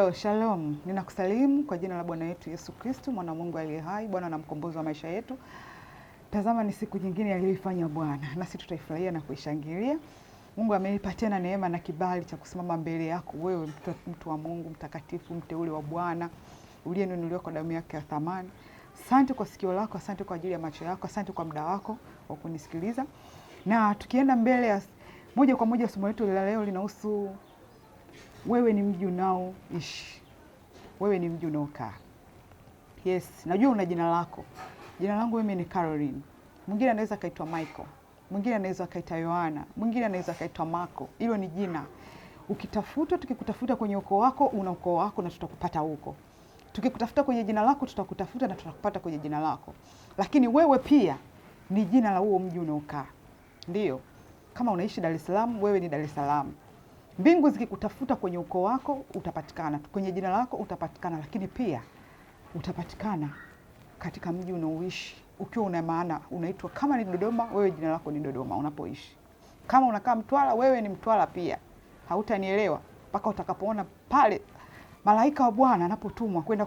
Hello, shalom. Ninakusalimu kwa jina la Bwana wetu Yesu Kristo, mwana wa Mungu aliye hai, Bwana na mkombozi wa maisha yetu. Tazama ni siku nyingine aliyoifanya Bwana, nasi tutaifurahia na kuishangilia. Mungu amenipa tena neema na kibali cha kusimama mbele yako wewe, mtu wa Mungu mtakatifu, mteule wa Bwana, uliyenunuliwa kwa damu yake ya thamani. Asante kwa sikio lako, asante kwa ajili ya macho yako, asante kwa muda wako wa kunisikiliza. Na tukienda mbele ya moja kwa moja, somo letu la leo linahusu wewe ni mji unaoishi. Wewe ni mji unaokaa. Yes, najua una jina lako. Jina langu mimi ni Caroline. Mwingine anaweza kaitwa Michael. Mwingine anaweza kaitwa Yohana. Mwingine anaweza kaitwa Marco. Hilo ni jina. Ukitafuta, tukikutafuta kwenye ukoo wako, una ukoo wako na tutakupata huko. Tukikutafuta kwenye jina lako, tutakutafuta na tutakupata kwenye jina lako. Lakini wewe pia ni jina la huo mji unaokaa. Ndio. Kama unaishi Dar es Salaam, wewe ni Dar es Salaam. Mbingu zikikutafuta kwenye ukoo wako utapatikana, kwenye jina lako utapatikana, lakini pia utapatikana katika mji unaoishi. Ukiwa una maana unaitwa, kama ni Dodoma, wewe jina lako ni Dodoma unapoishi. Kama unakaa Mtwara, wewe ni Mtwara pia. Hautanielewa mpaka utakapoona pale malaika wa Bwana anapotumwa kwenda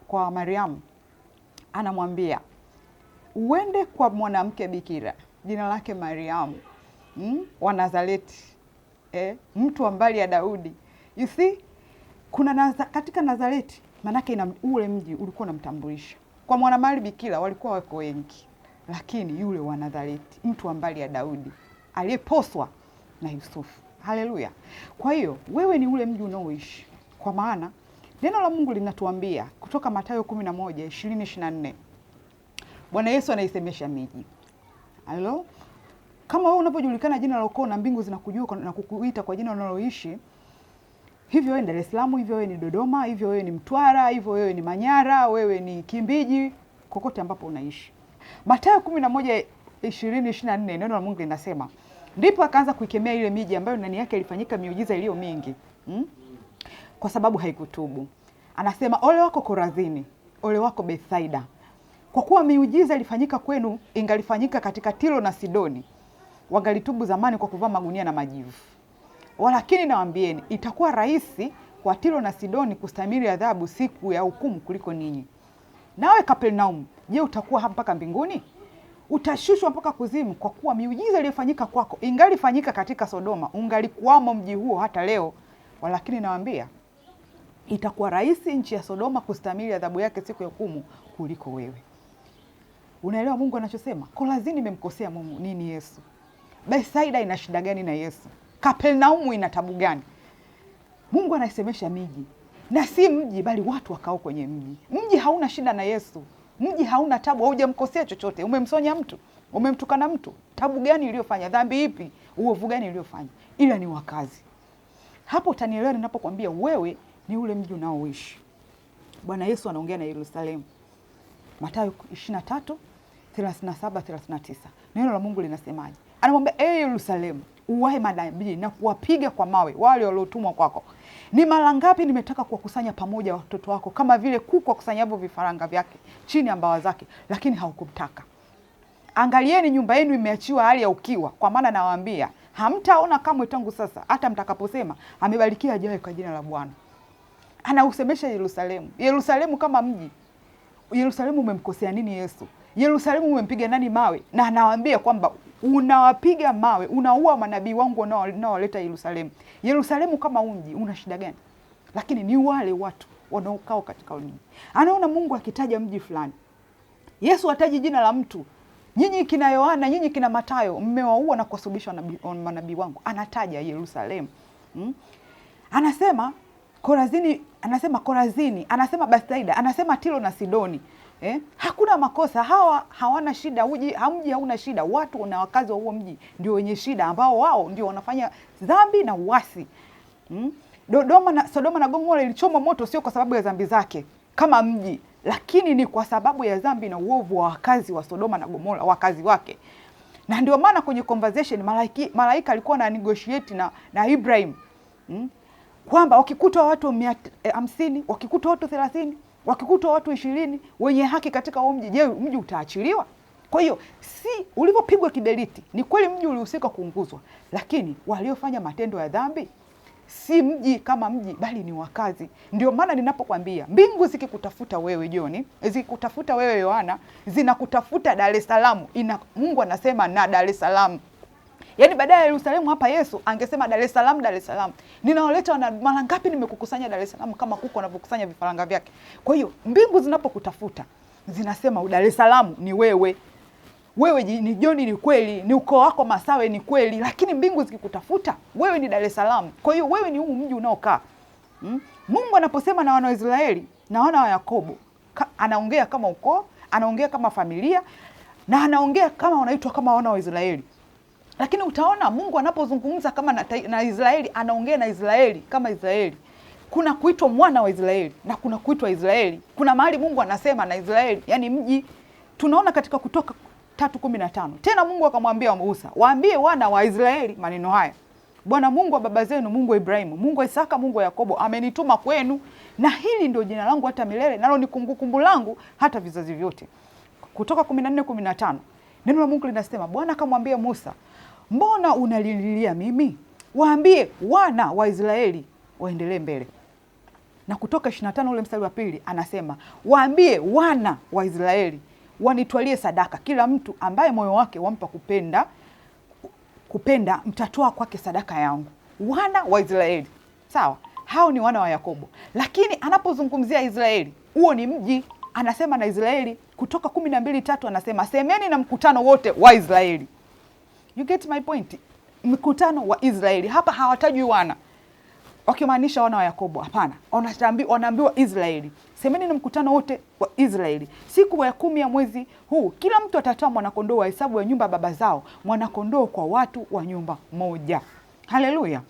kwa Mariamu, anamwambia uende kwa mwanamke bikira, jina lake Mariamu, wa Nazareti. Mtu wa mbali ya Daudi. You see, kuna katika Nazareti, manake ule mji ulikuwa unamtambulisha. Kwa mwanamali bikira walikuwa wako wengi, lakini yule wa Nazareti, mtu wa mbali ya Daudi, aliyeposwa na Yusufu. Haleluya. Kwa hiyo wewe ni ule mji unaoishi. Kwa maana neno la Mungu linatuambia kutoka Mathayo 11:20-24. Bwana Yesu anaisemesha miji. Halo? Kama wewe unapojulikana jina la ukoo na mbingu zinakujua na kukuita kwa jina unaloishi, hivyo wewe ni Dar es Salaam, hivyo wewe ni Dodoma, hivyo wewe ni Mtwara, hivyo wewe ni Manyara, wewe ni Kimbiji, kokote ambapo unaishi. Mathayo 11:20-24 neno la Mungu linasema, ndipo akaanza kuikemea ile miji ambayo ndani yake ilifanyika miujiza iliyo mingi, kwa sababu haikutubu. Anasema, ole wako Korazini, ole wako Bethsaida, kwa kuwa miujiza ilifanyika kwenu ingalifanyika katika Tiro na Sidoni, wangalitubu zamani kwa kuvaa magunia na majivu. Walakini nawaambieni, itakuwa rahisi kwa Tiro na Sidoni kustahimili adhabu siku ya hukumu kuliko ninyi. Nawe Kapernaum, je, utakuwa hapa mpaka mbinguni? Utashushwa mpaka kuzimu, kwa kuwa miujiza iliyofanyika kwako ingalifanyika katika Sodoma, ungalikuwamo mji huo hata leo. Walakini nawaambia, itakuwa rahisi nchi ya Sodoma kustahimili adhabu yake siku ya hukumu kuliko wewe. Unaelewa Mungu anachosema? Korazini imemkosea Mungu nini Yesu? Bethsaida ina shida gani na Yesu? Kapernaum ina tabu gani? Mungu anaisemesha miji, na si mji bali watu wakao kwenye mji. Mji hauna shida na Yesu. Mji hauna tabu, hujamkosea chochote. Umemsonya mtu, umemtukana mtu. Tabu gani uliyofanya? Dhambi ipi? Uovu gani uliyofanya? Ila ni wakazi. Hapo utanielewa ninapokuambia wewe ni ule mji unaoishi. Bwana Yesu anaongea na Yerusalemu. Mathayo 23:37-39. Neno la Mungu linasemaje? Anamwambia, Yerusalemu, uwae manabii na kuwapiga kwa mawe wale waliotumwa kwako. Ni mara ngapi nimetaka kuwakusanya pamoja watoto wako kama vile kuku akusanyavyo vifaranga vyake chini ya mbawa zake, lakini haukumtaka. Angalieni, nyumba yenu imeachiwa hali ya ukiwa, kwa maana nawaambia hamtaona kamwe tangu sasa hata mtakaposema amebarikiwa ajaye kwa jina la Bwana. Anausemesha Yerusalemu. Yerusalemu kama mji. Yerusalemu umemkosea nini Yesu? Yerusalemu umempiga nani mawe? Na anawaambia kwamba unawapiga mawe, unaua manabii wangu unaowaleta Yerusalemu. Yerusalemu kama mji una shida gani? Lakini ni wale watu wanaokao katika mji. Anaona Mungu akitaja mji fulani, Yesu hataji jina la mtu. Nyinyi kina Yohana, nyinyi kina Mathayo, mmewaua na kuwasubisha manabii wangu. Anataja Yerusalemu. Anasema Korazini, anasema Bethsaida, anasema Tiro na Sidoni. Hakuna makosa, hawa hawana shida, mji hauna shida. Watu na wakazi wa huo mji ndio wenye shida, ambao wao ndio wanafanya dhambi na uasi. Sodoma na Gomora ilichomwa moto sio kwa sababu ya dhambi zake kama mji, lakini ni kwa sababu ya dhambi na uovu wa wakazi wa Sodoma na Gomora, wakazi wake. Na ndio maana kwenye conversation malaika alikuwa na negotiate na Ibrahim, kwamba wakikuta watu 50, wakikuta watu 30, wakikuta watu 20 wenye haki katika huo mji, je, mji utaachiliwa? Kwa hiyo si ulivyopigwa kiberiti, ni kweli mji ulihusika kuunguzwa, lakini waliofanya matendo ya dhambi si mji kama mji, bali ni wakazi. Ndio maana ninapokuambia mbingu zikikutafuta wewe Joni, zikikutafuta wewe Yohana, zinakutafuta Dar es Salaam. Mungu anasema na Dar es Salaam. Yaani baadaye Yerusalemu hapa Yesu angesema Dar es Salaam, Dar es Salaam. Ninaoleta mara ngapi nimekukusanya Dar es Salaam kama kuku anavyokusanya vifaranga vyake. Kwa hiyo mbingu zinapokutafuta zinasema Dar es Salaam ni wewe. Wewe ni Joni, ni kweli, ni ukoo wako Masawe, ni kweli, lakini mbingu zikikutafuta wewe ni Dar es Salaam. Kwa hiyo wewe ni huu mji unaokaa. Mungu anaposema na wana wa Israeli na wana wa Yakobo, anaongea kama ukoo, anaongea kama familia, na anaongea kama wanaitwa kama wana wa Israeli. Lakini utaona Mungu anapozungumza kama na Israeli, anaongea na Israeli kama Israeli. Kuna kuitwa mwana wa Israeli na kuna kuitwa Israeli. Kuna mahali Mungu anasema na Israeli, yani mji. Tunaona katika Kutoka 3:15. Tena Mungu akamwambia Musa, waambie wana wa Israeli maneno haya. Bwana Mungu wa baba zenu, Mungu wa Ibrahimu, Mungu wa Isaka, Mungu wa Yakobo amenituma kwenu, na hili ndio jina langu hata milele, nalo ni kumbukumbu langu hata vizazi vyote. Kutoka 14:15. Neno la Mungu linasema, Bwana akamwambia Musa, mbona unalililia mimi? Waambie wana wa Israeli waendelee mbele. Na Kutoka 25 ule mstari wa 2 anasema, waambie wana wa Israeli wanitwalie sadaka, kila mtu ambaye moyo wake wampa kupenda mtatoa kwake sadaka yangu. Wana wa Israeli. Sawa? Hao ni wana wa Yakobo. Lakini anapozungumzia Israeli, huo ni mji, anasema na Israeli. Kutoka 12:3 anasema, semeni na mkutano wote wa Israeli. You get my point? Mkutano wa Israeli. Hapa hawatajwi wana, wakimaanisha wana wa Yakobo. Hapana, wanaambiwa Israeli. Semeni na mkutano wote wa Israeli, siku ya 10 ya mwezi huu kila mtu atatoa mwanakondoo wa hesabu ya nyumba ya baba zao, mwanakondoo kwa watu wa nyumba moja. Haleluya.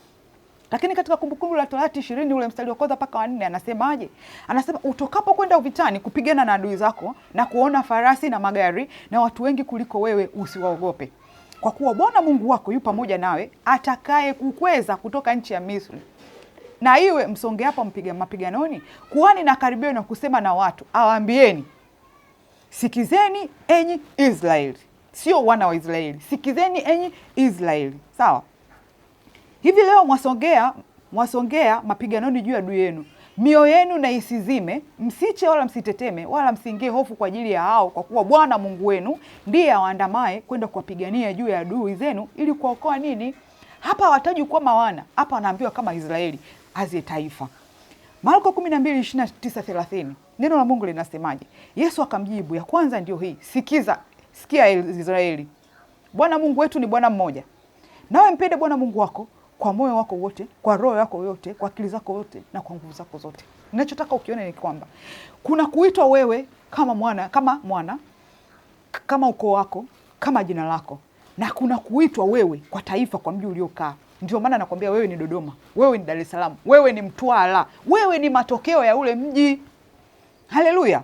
Lakini katika Kumbukumbu la Torati 20 ule mstari wa 1 mpaka 4 anasemaje? Anasema, utokapo kwenda vitani kupigana na adui zako na kuona farasi na magari na watu wengi kuliko wewe, usiwaogope, kwa kuwa Bwana Mungu wako yu pamoja nawe, atakaye kukweza kutoka nchi ya Misri. Na iwe msongeapo mapiganoni, kuhani na karibio na kusema na watu, awaambieni, sikizeni enyi Israeli. Sio wana wa Israeli, sikizeni enyi Israeli. Sawa? Hivi leo mwasongea mapiganoni juu ya adui yenu. Mioyo yenu na isizime, msiche wala msiteteme, wala msiingie hofu kwa ajili ya hao, kwa kuwa Bwana Mungu wenu ndiye awaandamaye kwenda kuwapigania juu ya adui zenu, ili kuokoa nini? Hapa hawataji kama wana, hapa wanaambiwa kama Israeli azie taifa. Marko 12:29-30. Neno la Mungu linasemaje? Yesu akamjibu, ya kwanza ndio hii, sikia Israeli, Bwana Mungu wetu ni Bwana mmoja. Nawe mpende Bwana Mungu wako kwa moyo wako wote, kwa roho yako yote, kwa akili zako yote, na kwa nguvu zako zote. Ninachotaka ukione ni kwamba kuna kuitwa wewe kama mwana, kama ukoo wako, kama jina lako, na kuna kuitwa wewe kwa taifa, kwa mji uliokaa. Ndio maana nakwambia wewe ni Dodoma, wewe ni Dar es Salaam, wewe ni Mtwara, wewe ni matokeo ya ule mji. Haleluya.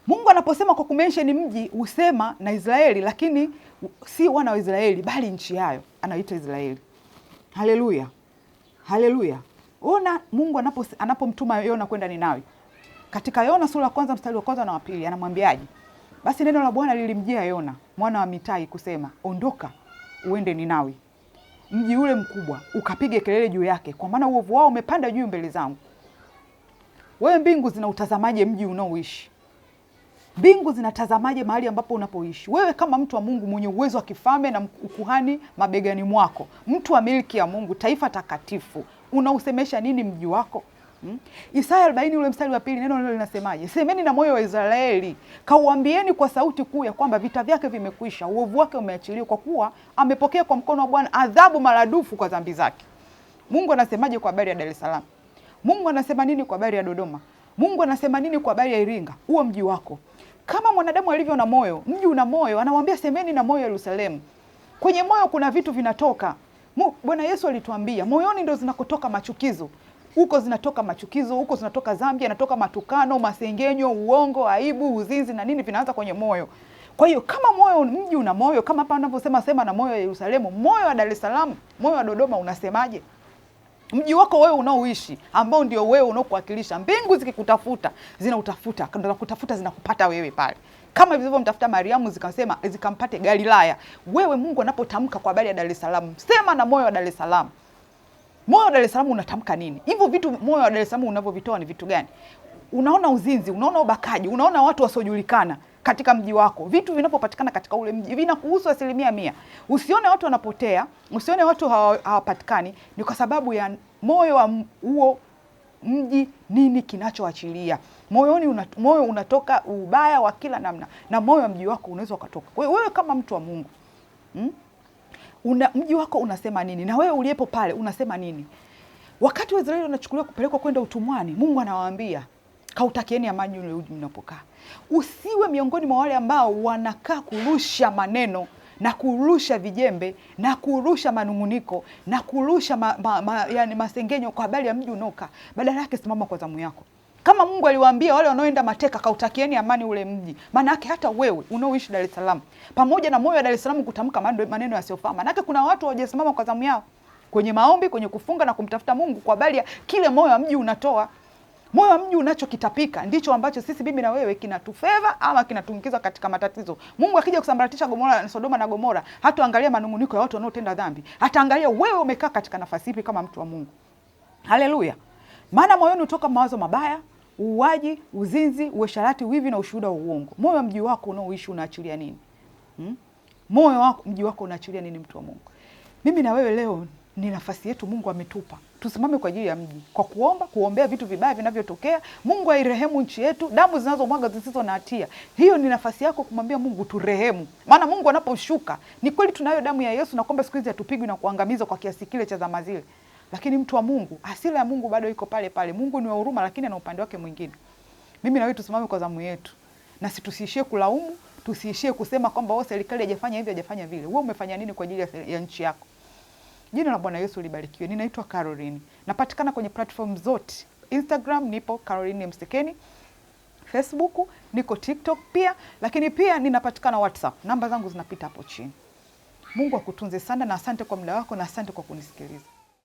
Mungu anaposema kwa kumention mji usema na Israeli, lakini si wana wa Israeli bali nchi yayo anaita Israeli. Haleluya. Haleluya. Ona Mungu anapomtuma Yona kwenda Ninawi. Katika Yona sura ya 1 mstari wa 1 na wa 2 anamwambiaje? Basi neno la Bwana lilimjia Yona mwana wa Mitai kusema, ondoka uende Ninawi, mji ule mkubwa, ukapige kelele juu yake, kwa maana uovu wao umepanda juu mbele zangu. Wewe mbingu zinautazamaje mji unaoishi? Mbingu zinatazamaje mahali ambapo unapoishi? Wewe kama mtu wa Mungu mwenye uwezo wa kifalme na ukuhani mabegani mwako, mtu wa milki ya Mungu, taifa takatifu, unausemesha nini mji wako? Isaya 40 ule mstari wa 2 neno linasemaje? Semeni na moyo wa Israeli, kauambieni kwa sauti kuu ya kwamba vita vyake vimekwisha, uovu wake umeachiliwa, kwa kuwa amepokea kwa mkono wa Bwana adhabu maradufu kwa dhambi zake. Mungu anasemaje kwa habari ya Dar es Salaam? Mungu anasema nini kwa habari ya Dodoma? Mungu anasema nini kwa habari ya Iringa? Huo mji wako. Kama mwanadamu alivyo na moyo, mji una moyo, anamwambia semeni na moyo Yerusalemu. Kwenye moyo kuna vitu vinatoka. Bwana Yesu alituambia, moyoni ndio zinakotoka machukizo. Huko zinatoka machukizo, huko zinatoka dhambi, yanatoka matukano, masengenyo, uongo, aibu, uzinzi na nini, vinaanza kwenye moyo. Kwa hiyo kama moyo, mji una moyo, kama hapa anavyosema sema na moyo wa Yerusalemu, moyo wa Dar es Salaam, moyo wa Dodoma unasemaje? Mji wako wewe unaoishi, ambao ndio wewe unaokuwakilisha. Mbingu zikikutafuta, zinautafuta, kando la kutafuta zinakupata wewe pale. Kama vile mtafuta Mariamu zikasema zikampate Galilaya. Wewe Mungu anapotamka kwa habari ya Dar es Salaam, sema na moyo wa Dar es Salaam. Moyo wa Dar es Salaam unatamka nini? Hivyo vitu moyo wa Dar es Salaam unavyovitoa ni vitu gani? Unaona uzinzi, unaona ubakaji, unaona watu wasiojulikana katika mji wako. Vitu vinapopatikana katika ule mji vinakuhusu 100%. Usione watu wanapotea, usione watu hawapatikani, ni kwa sababu ya moyo wa huo mji nini kinachoachilia. Moyo unatoka ubaya wa kila namna, na moyo wa mji wako unaweza ukatoka. Kwa hiyo wewe kama mtu wa Mungu, mji wako unasema nini? Na wewe uliyepo pale unasema nini? Wakati Waisraeli wanachukuliwa kupelekwa kwenda utumwani, Mungu anawaambia, kautakieni amani ule mji mnapokaa. Usiwe miongoni mwa wale ambao wanakaa kurusha maneno na kurusha vijembe na kurusha manunguniko na kurusha yani masengenyo kwa habari ya mji unaokaa. Badala yake simama kwa zamu yako. Kama Mungu aliwaambia wale wanaoenda mateka, kautakieni amani ule mji. Maana yake hata wewe unaoishi Dar es Salaam, pamoja na moyo wa Dar es Salaam kutamka maneno yasiyofaa, maana yake kuna watu hawajasimama kwa zamu yao kwenye maombi, kwenye kufunga na kumtafuta Mungu kwa habari ya kile moyo wa mji unatoa. Moyo wa mji unachokitapika ndicho ambacho sisi bibi na wewe kinatufeva ama kinatuingiza katika matatizo. Mungu akija kusambaratisha Sodoma na Gomora, hataangalia manunguniko ya watu wanaotenda dhambi. Hataangalia wewe umekaa katika nafasi ipi kama mtu wa Mungu. Haleluya. Maana moyoni hutoka mawazo mabaya, uuaji, uzinzi, uasherati, wivi na ushuhuda wa uongo. Moyo wa mji wako unaoishi unaachilia nini? Moyo wako mji wako unaachilia nini, mtu wa Mungu? Mimi na wewe leo ni nafasi yetu Mungu ametupa. Tusimame kwa ajili ya mji kwa kuomba, kuombea vitu vibaya vinavyotokea. Mungu airehemu nchi yetu, damu zinazomwaga zisizo na hatia. Hiyo ni nafasi yako kumwambia Mungu turehemu. Maana Mungu anaposhuka, ni kweli tunayo damu ya Yesu na kwamba siku hizi hatupigwi na kuangamizwa kwa kiasi kile cha zama zile. Lakini mtu wa Mungu, hasira ya Mungu bado iko pale pale. Mungu ni wa huruma lakini ana upande wake mwingine. Mimi na wewe tusimame kwa zamu yetu. Na tusiishie kulaumu, tusiishie kusema kwamba serikali haijafanya hivi, haijafanya vile. Wewe umefanya nini kwa ajili ya nchi yako? Jina la Bwana Yesu libarikiwe. Ninaitwa Caroline. Napatikana kwenye platform zote. Instagram nipo Caroline Msekeni. Facebook niko TikTok pia, lakini pia ninapatikana WhatsApp. Namba zangu zinapita hapo chini. Mungu akutunze sana na asante kwa muda wako na asante kwa kunisikiliza.